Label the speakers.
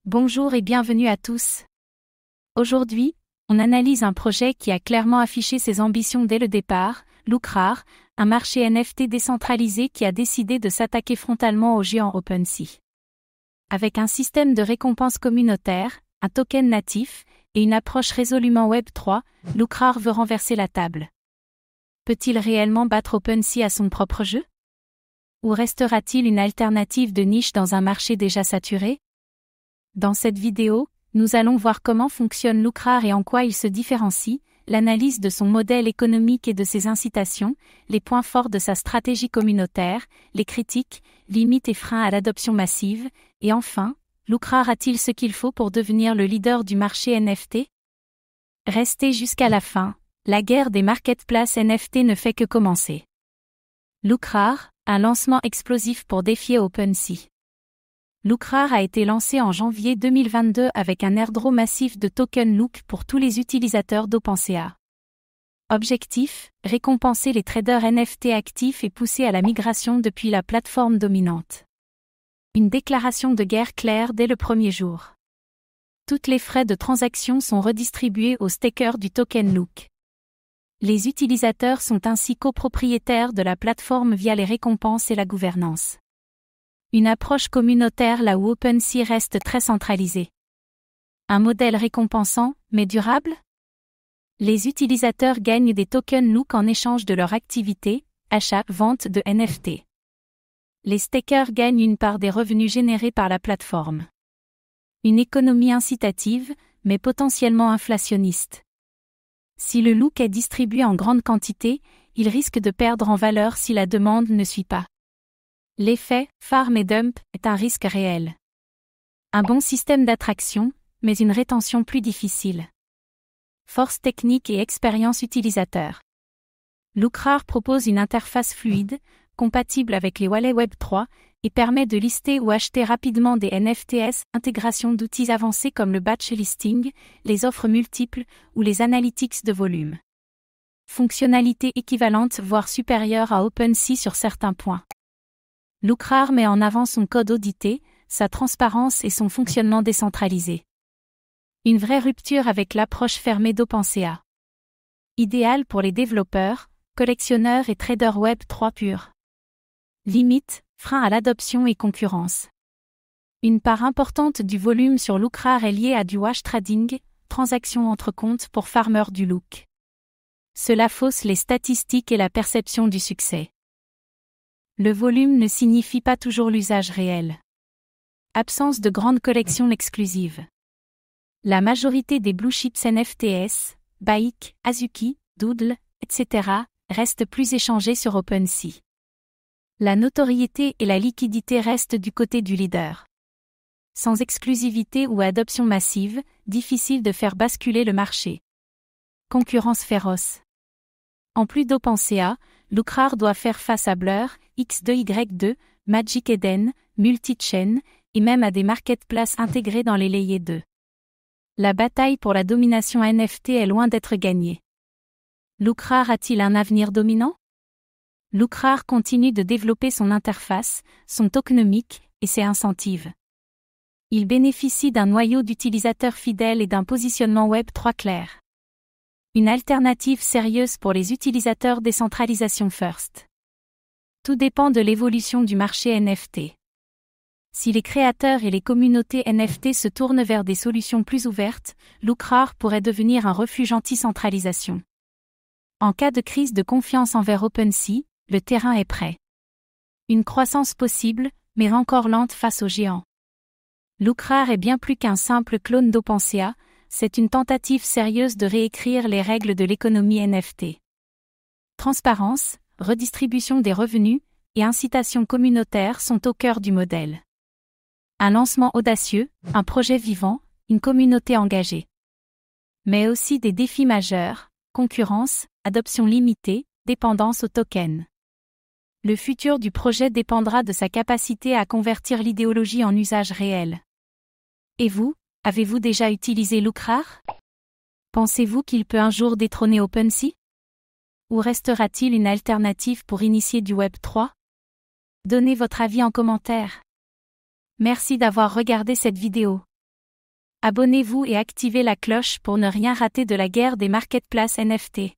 Speaker 1: Bonjour et bienvenue à tous. Aujourd'hui, on analyse un projet qui a clairement affiché ses ambitions dès le départ, Lucrar, un marché NFT décentralisé qui a décidé de s'attaquer frontalement au géant OpenSea. Avec un système de récompense communautaire, un token natif, et une approche résolument Web3, Lucrar veut renverser la table. Peut-il réellement battre OpenSea à son propre jeu? Ou restera-t-il une alternative de niche dans un marché déjà saturé? Dans cette vidéo, nous allons voir comment fonctionne Lucrar et en quoi il se différencie, l'analyse de son modèle économique et de ses incitations, les points forts de sa stratégie communautaire, les critiques, limites et freins à l'adoption massive, et enfin, Lucrar a-t-il ce qu'il faut pour devenir le leader du marché NFT? Restez jusqu'à la fin, la guerre des marketplaces NFT ne fait que commencer. Lucrar, un lancement explosif pour défier OpenSea. Lucrar a été lancé en janvier 2022 avec un airdrop massif de tokens Look pour tous les utilisateurs d'OpenSea. Objectif, récompenser les traders NFT actifs et pousser à la migration depuis la plateforme dominante. Une déclaration de guerre claire dès le premier jour. Toutes les frais de transaction sont redistribués aux stakers du token Look. Les utilisateurs sont ainsi copropriétaires de la plateforme via les récompenses et la gouvernance. Une approche communautaire là où OpenSea reste très centralisé. Un modèle récompensant, mais durable? Les utilisateurs gagnent des tokens Look en échange de leur activité, achat-vente de NFT. Les stakers gagnent une part des revenus générés par la plateforme. Une économie incitative, mais potentiellement inflationniste. Si le Look est distribué en grande quantité, il risque de perdre en valeur si la demande ne suit pas. L'effet farm et dump est un risque réel. Un bon système d'attraction, mais une rétention plus difficile. Force technique et expérience utilisateur. Lucrar propose une interface fluide, compatible avec les wallets Web3, et permet de lister ou acheter rapidement des NFTs, intégration d'outils avancés comme le batch listing, les offres multiples ou les analytics de volume. Fonctionnalité équivalente voire supérieure à OpenSea sur certains points. Lucrar met en avant son code audité, sa transparence et son fonctionnement décentralisé. Une vraie rupture avec l'approche fermée d'OpenSea. Idéal pour les développeurs, collectionneurs et traders Web3 purs. Limite, frein à l'adoption et concurrence. Une part importante du volume sur Lucrar est liée à du wash trading, transactions entre comptes pour farmers du Look. Cela fausse les statistiques et la perception du succès. Le volume ne signifie pas toujours l'usage réel. Absence de grandes collections exclusives. La majorité des blue chips NFTs, Baik, Azuki, Doodle, etc., restent plus échangés sur OpenSea. La notoriété et la liquidité restent du côté du leader. Sans exclusivité ou adoption massive, difficile de faire basculer le marché. Concurrence féroce. En plus d'OpenSea, Lucrar doit faire face à Blur, X2Y2, Magic Eden, Multichain, et même à des marketplaces intégrés dans les Layer 2. La bataille pour la domination NFT est loin d'être gagnée. Lucrar a-t-il un avenir dominant? Lucrar continue de développer son interface, son tokenomique, et ses incentives. Il bénéficie d'un noyau d'utilisateurs fidèles et d'un positionnement Web3 clair. Une alternative sérieuse pour les utilisateurs décentralisation first. Tout dépend de l'évolution du marché NFT. Si les créateurs et les communautés NFT se tournent vers des solutions plus ouvertes, Lucrar pourrait devenir un refuge anti-centralisation. En cas de crise de confiance envers OpenSea, le terrain est prêt. Une croissance possible, mais encore lente face aux géants. Lucrar est bien plus qu'un simple clone d'OpenSea, c'est une tentative sérieuse de réécrire les règles de l'économie NFT. Transparence, redistribution des revenus et incitation communautaire sont au cœur du modèle. Un lancement audacieux, un projet vivant, une communauté engagée. Mais aussi des défis majeurs, concurrence, adoption limitée, dépendance aux tokens. Le futur du projet dépendra de sa capacité à convertir l'idéologie en usage réel. Et vous, avez-vous déjà utilisé Lucrar? Pensez-vous qu'il peut un jour détrôner OpenSea? Ou restera-t-il une alternative pour initier du Web3? Donnez votre avis en commentaire. Merci d'avoir regardé cette vidéo. Abonnez-vous et activez la cloche pour ne rien rater de la guerre des marketplaces NFT.